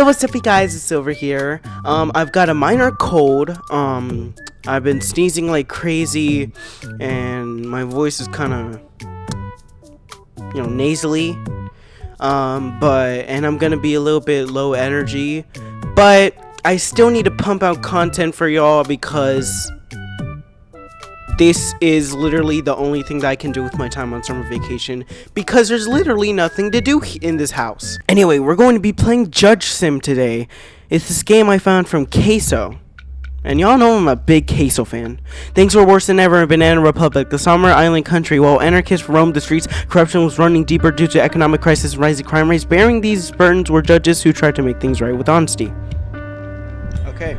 what's up, you guys? It's Silver here. I've got a minor cold. I've been sneezing like crazy, and my voice is kind of, nasally. And I'm gonna be a little bit low energy, but I still need to pump out content for y'all because this is literally the only thing that I can do with my time on summer vacation because there's literally nothing to do in this house. Anyway, we're going to be playing JudgeSim today. It's this game I found from Queso. And y'all know I'm a big Queso fan. Things were worse than ever in Banana Republic, the summer island country. While anarchists roamed the streets, corruption was running deeper due to economic crisis and rising crime rates. Bearing these burdens were judges who tried to make things right with honesty. Okay.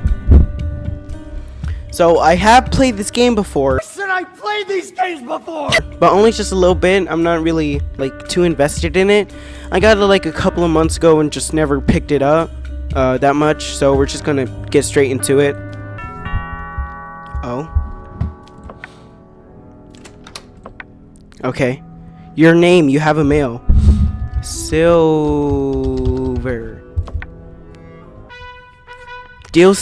So I have played this game before. Listen, I played these games before! But only just a little bit. I'm not really too invested in it. I got it a couple of months ago and just never picked it up that much. So we're just gonna get straight into it. Oh. Okay. Your name, you have a mail. Silver. Dear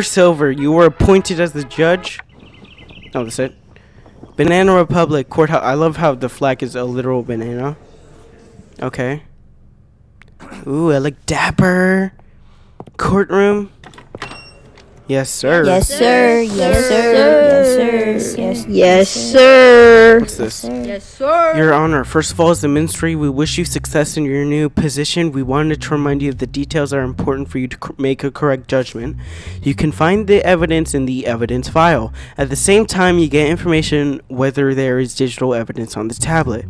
Silver, you were appointed as the judge. Oh, that's it. Banana Republic courthouse. I love how the flag is a literal banana. Okay. Ooh, I like dapper. Courtroom. Yes, sir. Yes, sir. Yes, sir. Yes, sir. Yes, sir. What's this? Yes, sir. Your Honor, first of all, as the ministry, we wish you success in your new position. We wanted to remind you of the details that are important for you to make a correct judgment. You can find the evidence in the evidence file. At the same time, you get information whether there is digital evidence on this tablet.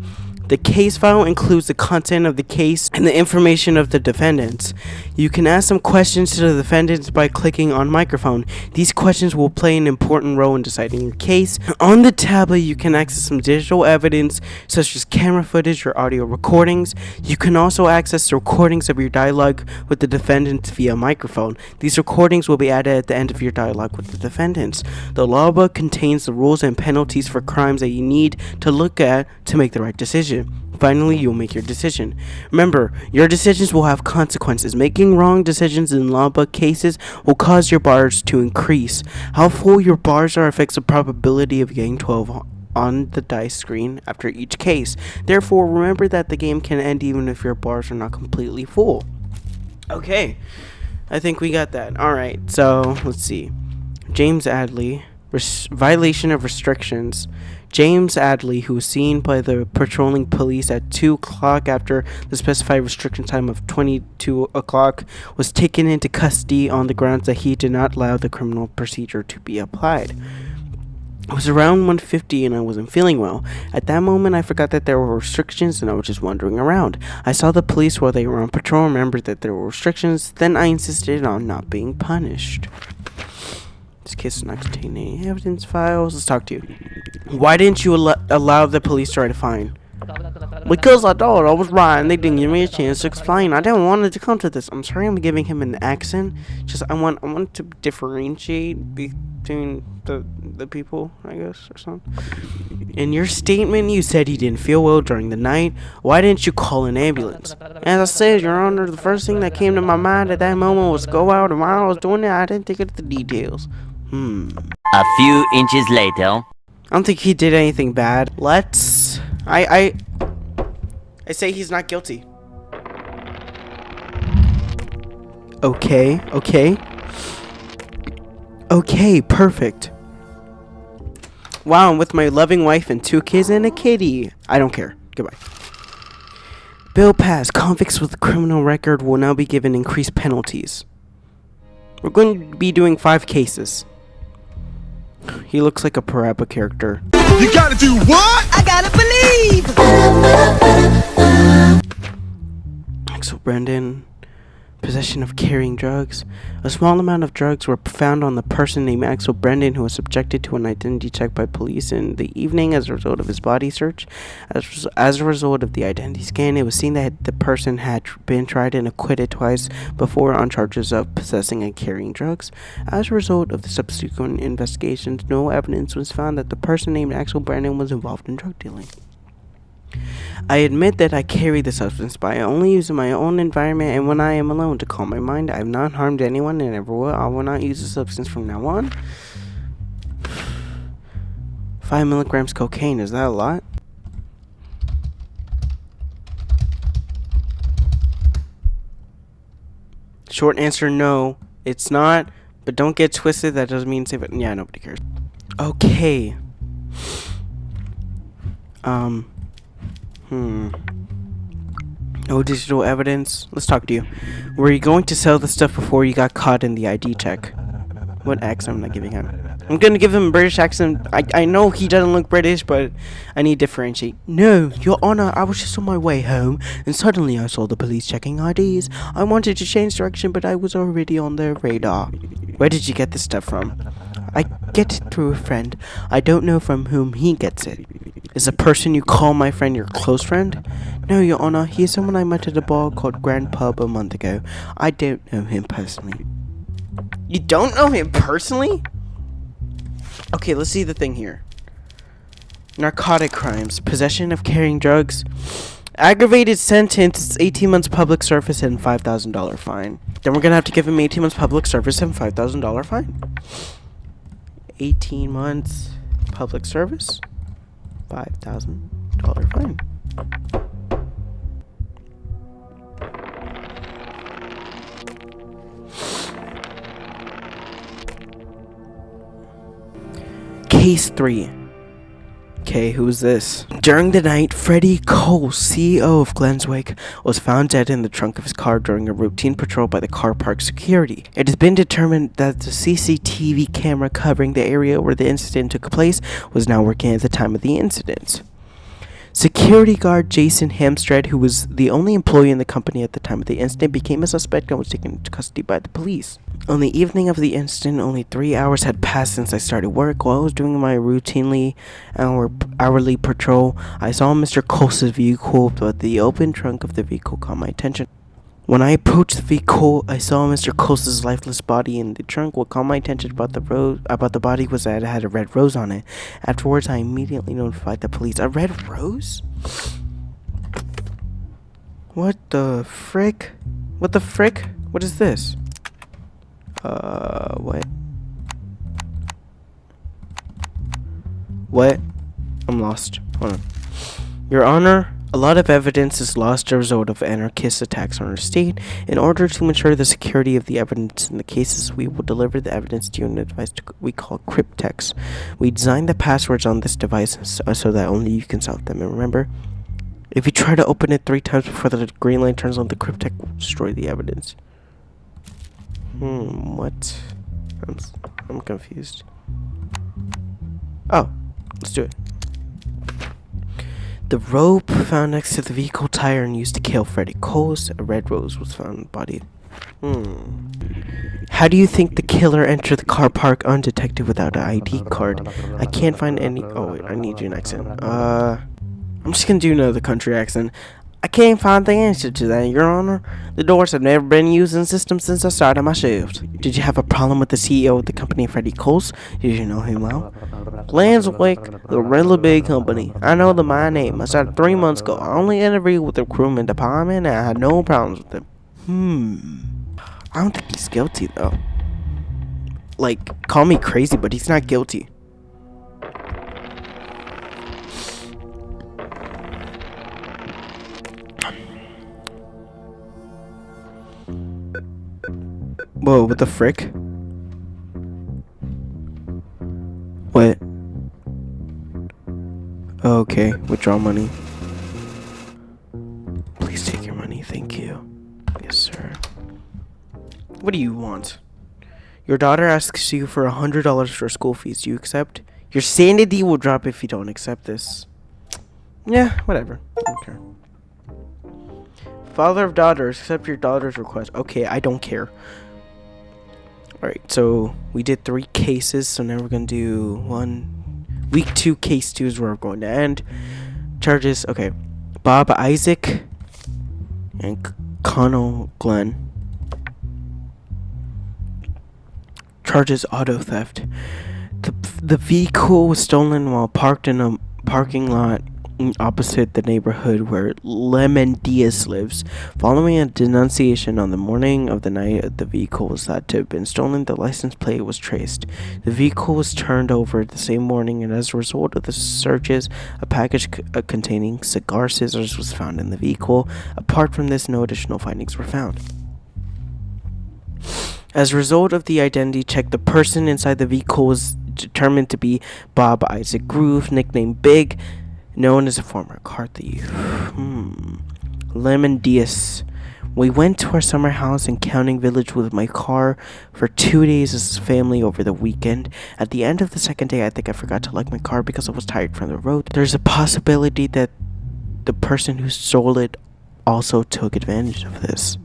The case file includes the content of the case and the information of the defendants. You can ask some questions to the defendants by clicking on microphone. These questions will play an important role in deciding your case. On the tablet, you can access some digital evidence such as camera footage or audio recordings. You can also access the recordings of your dialogue with the defendants via microphone. These recordings will be added at the end of your dialogue with the defendants. The law book contains the rules and penalties for crimes that you need to look at to make the right decision. Finally, you'll make your decision. Remember, your decisions will have consequences. Making wrong decisions in law book cases will cause your bars to increase. How full your bars are affects the probability of getting 12 on the dice screen after each case. Therefore, remember that the game can end even if your bars are not completely full. Okay, I think we got that. Alright, so let's see. James Adley, violation of restrictions. James Adley, who was seen by the patrolling police at 2 o'clock after the specified restriction time of 22 o'clock, was taken into custody on the grounds that he did not allow the criminal procedure to be applied. It was around 1:50 and I wasn't feeling well. At that moment, I forgot that there were restrictions and I was just wandering around. I saw the police while they were on patrol, remembered that there were restrictions, then I insisted on not being punished. This case does not contain any evidence files. Let's talk to you. Why didn't you allow the police to write a fine? Because I thought I was right and they didn't give me a chance to explain. I didn't want it to come to this. I'm sorry I'm giving him an accent. Just I want to differentiate between the people, I guess, or something. In your statement, you said he didn't feel well during the night. Why didn't you call an ambulance? As I said, Your Honor, the first thing that came to my mind at that moment was go out, and while I was doing it, I didn't think of the details. A few inches later. I don't think he did anything bad. I say he's not guilty. Okay, perfect. Wow, I'm with my loving wife and 2 kids and a kitty. I don't care. Goodbye. Bill passed. Convicts with a criminal record will now be given increased penalties. We're going to be doing 5 cases. He looks like a Parappa character. You gotta do what? I gotta believe! Axel Brendan. Possession of carrying drugs. A small amount of drugs were found on the person named Axel Brendan, who was subjected to an identity check by police in the evening as a result of his body search. As a result of the identity scan, it was seen that the person had been tried and acquitted twice before on charges of possessing and carrying drugs. As a result of the subsequent investigations, no evidence was found that the person named Axel Brendan was involved in drug dealing. I admit that I carry the substance, but I only use it in my own environment and when I am alone to calm my mind. I have not harmed anyone and never will. I will not use the substance from now on. 5 milligrams cocaine, is that a lot? Short answer, no, it's not. But don't get twisted, that doesn't mean save it. Yeah, nobody cares. Okay. No digital evidence. Let's talk to you. Were you going to sell the stuff before you got caught in the ID check? What accent am I giving him? I'm gonna give him a British accent. I know he doesn't look British, but I need to differentiate. No, Your Honor, I was just on my way home, and suddenly I saw the police checking IDs. I wanted to change direction, but I was already on their radar. Where did you get this stuff from? I get it through a friend. I don't know from whom he gets it. Is the person you call my friend your close friend? No, Your Honor, he is someone I met at a bar called Grand Pub a month ago. I don't know him personally. You don't know him personally? Okay, let's see the thing here. Narcotic crimes. Possession of carrying drugs. Aggravated sentence, 18 months public service and $5,000 fine. Then we're gonna have to give him 18 months public service and $5,000 fine. 18 months public service, $5,000 fine. Case 3. Okay, who's this? During the night, Freddie Cole, CEO of Glenswick, was found dead in the trunk of his car during a routine patrol by the car park security. It has been determined that the CCTV camera covering the area where the incident took place was not working at the time of the incident. Security guard Jason Hamstead, who was the only employee in the company at the time of the incident, became a suspect and was taken into custody by the police. On the evening of the incident, only 3 hours had passed since I started work. While I was doing my hourly patrol, I saw Mr. Cole's vehicle, but the open trunk of the vehicle caught my attention. When I approached the vehicle, I saw Mr. Cole's lifeless body in the trunk. What caught my attention about the body was that it had a red rose on it. Afterwards, I immediately notified the police. A red rose? What the frick? What the frick? What is this? What? What? I'm lost. Hold on. Your Honor, a lot of evidence is lost as a result of anarchist attacks on our state. In order to ensure the security of the evidence in the cases, we will deliver the evidence to you in a device we call cryptex. We designed the passwords on this device so that only you can solve them. And remember, if you try to open it 3 times before the green light turns on, the cryptex will destroy the evidence. What? I'm confused. Oh, let's do it. The rope found next to the vehicle tire and used to kill Freddie Coles. A red rose was found in the body. How do you think the killer entered the car park undetected without an ID card? I can't find any. Oh wait, I need you an accent. I'm just gonna do another country accent. I can't find the answer to that, Your Honor. The doors have never been used in the system since I started my shift. Did you have a problem with the CEO of the company, Freddie Coles? Did you know him well? Lanswick is a really big company. I know the my name. I started 3 months ago. I only interviewed with the recruitment department and I had no problems with him. I don't think he's guilty though. Like, call me crazy, but he's not guilty. Whoa, what the frick? What? Okay, withdraw money. Please take your money, thank you. Yes, sir. What do you want? Your daughter asks you for $100 for school fees. Do you accept? Your sanity will drop if you don't accept this. Yeah, whatever. Okay. Father of daughters, accept your daughter's request. Okay, I don't care. Alright, so we did 3 cases, so now we're going to do week 2, case 2 is where we're going to end. Charges, okay. Bob Isaac and Connell Glenn. Charges auto theft. The vehicle was stolen while parked in a parking lot opposite the neighborhood where Lemon Diaz lives. Following a denunciation on the morning of the night the vehicle was thought to have been stolen, the license plate was traced. The vehicle was turned over the same morning, and as a result of the searches, a package containing cigar scissors was found in the vehicle. Apart from this, no additional findings were found. As a result of the identity check, the person inside the vehicle was determined to be Bob Isaac Groove, nicknamed Big, known as a former car thief. Lemon Diaz. We went to our summer house in Counting Village with my car for 2 days as a family over the weekend. At the end of the second day, I think I forgot to lock my car because I was tired from the road. There's a possibility that the person who stole it also took advantage of this.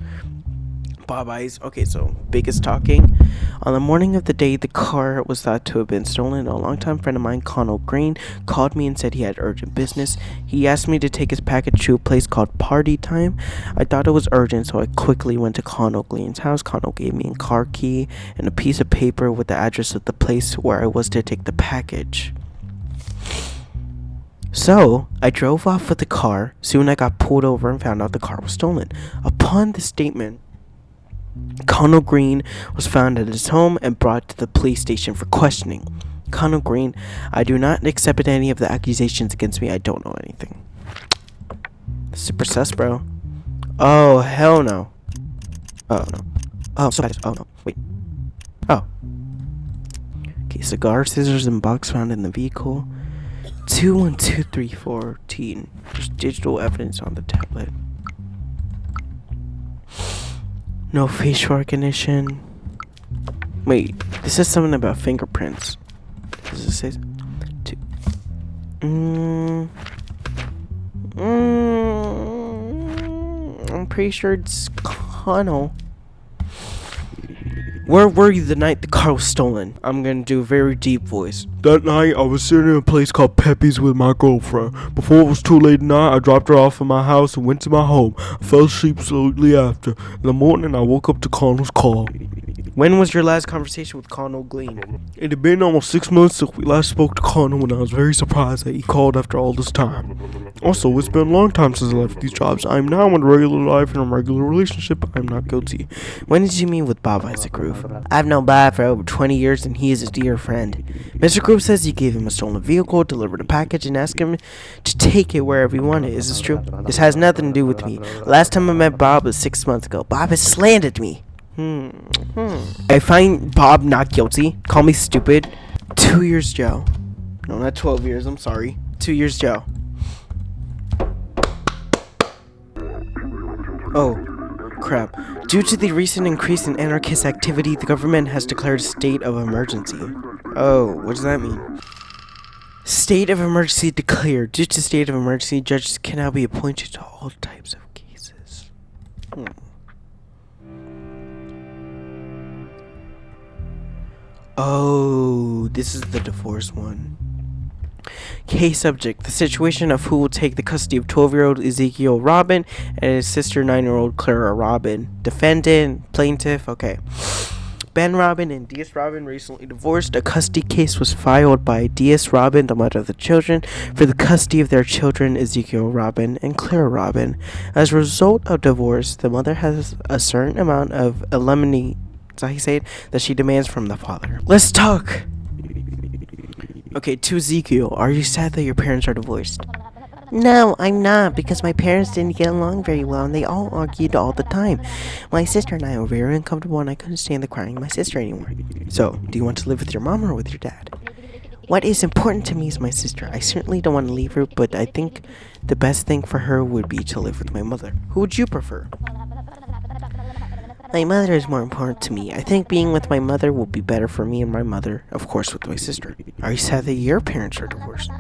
Bob Eyes. Okay, so Big is talking. On the morning of the day the car was thought to have been stolen, a longtime friend of mine, Connell Green, called me and said he had urgent business. He asked me to take his package to a place called Party Time. I thought it was urgent, so I quickly went to Connell Green's house. Connell gave me a car key and a piece of paper with the address of the place where I was to take the package. So, I drove off with the car. Soon I got pulled over and found out the car was stolen. Upon the statement, Connell Green was found at his home and brought to the police station for questioning. Connell Green, I do not accept any of the accusations against me. I don't know anything. Super sus, bro. Oh, hell no. Oh, no. Oh, so bad. Oh, no. Wait. Oh. Okay, cigar, scissors, and box found in the vehicle. 2123414. There's digital evidence on the tablet. No facial recognition. Wait, this says something about fingerprints. Does it say? I'm pretty sure it's Connell. Where were you the night the car was stolen? I'm gonna do a very deep voice. That night, I was sitting in a place called Pepe's with my girlfriend. Before it was too late at night, I dropped her off at my house and went to my home. I fell asleep shortly after. In the morning, I woke up to Connell's call. When was your last conversation with Connell Glean? It had been almost 6 months since we last spoke to Connell, and I was very surprised that he called after all this time. Also, it's been a long time since I left these jobs. I am now in regular life and in a regular relationship. I am not guilty. When did you meet with Bob Isaac Groove? I've known Bob for over 20 years and he is a dear friend. Mr. Groove says you gave him a stolen vehicle, delivered a package, and asked him to take it wherever he wanted. Is this true? This has nothing to do with me. Last time I met Bob was 6 months ago. Bob has slandered me. I find Bob not guilty. Call me stupid. 2 years jail. No, not 12 years. I'm sorry. 2 years jail. Oh, crap. Due to the recent increase in anarchist activity, the government has declared a state of emergency. Oh, what does that mean? State of emergency declared. Due to state of emergency, judges can now be appointed to all types of cases. Oh, this is the divorce one. Case subject: the situation of who will take the custody of 12-year-old Ezekiel Robin and his sister 9-year-old Clara Robin. Defendant, plaintiff, okay. Ben Robin and Diaz Robin recently divorced. A custody case was filed by Diaz Robin, the mother of the children, for the custody of their children Ezekiel Robin and Clara Robin. As a result of divorce, the mother has a certain amount of alimony, that's how you say it, that she demands from the father. Let's talk! Okay, to Ezekiel, are you sad that your parents are divorced? No, I'm not, because my parents didn't get along very well and they all argued all the time. My sister and I were very uncomfortable and I couldn't stand the crying of my sister anymore. So, do you want to live with your mom or with your dad? What is important to me is my sister. I certainly don't want to leave her, but I think the best thing for her would be to live with my mother. Who would you prefer? My mother is more important to me. I think being with my mother will be better for me and my mother, of course with my sister. Are you sad that your parents are divorced?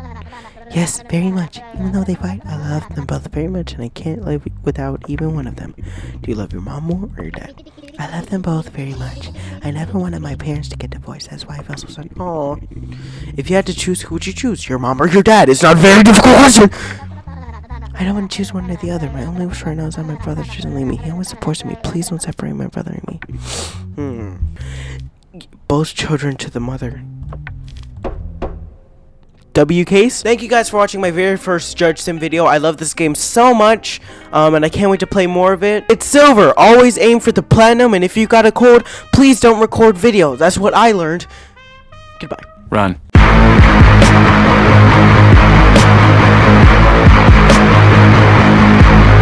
Yes, very much. Even though they fight, I love them both very much and I can't live without even one of them. Do you love your mom more or your dad? I love them both very much. I never wanted my parents to get divorced. That's why I felt so sorry. Aww. If you had to choose, who would you choose? Your mom or your dad? It's not a very difficult question. I don't want to choose one or the other. My only wish right now is that my brother doesn't leave me. He always supports me. Please don't separate my brother and me. Both children to the mother. W case. Thank you guys for watching my very first JudgeSim video. I love this game so much, and I can't wait to play more of it. It's silver. Always aim for the platinum, and if you got a cold, please don't record videos. That's what I learned. Goodbye. Run.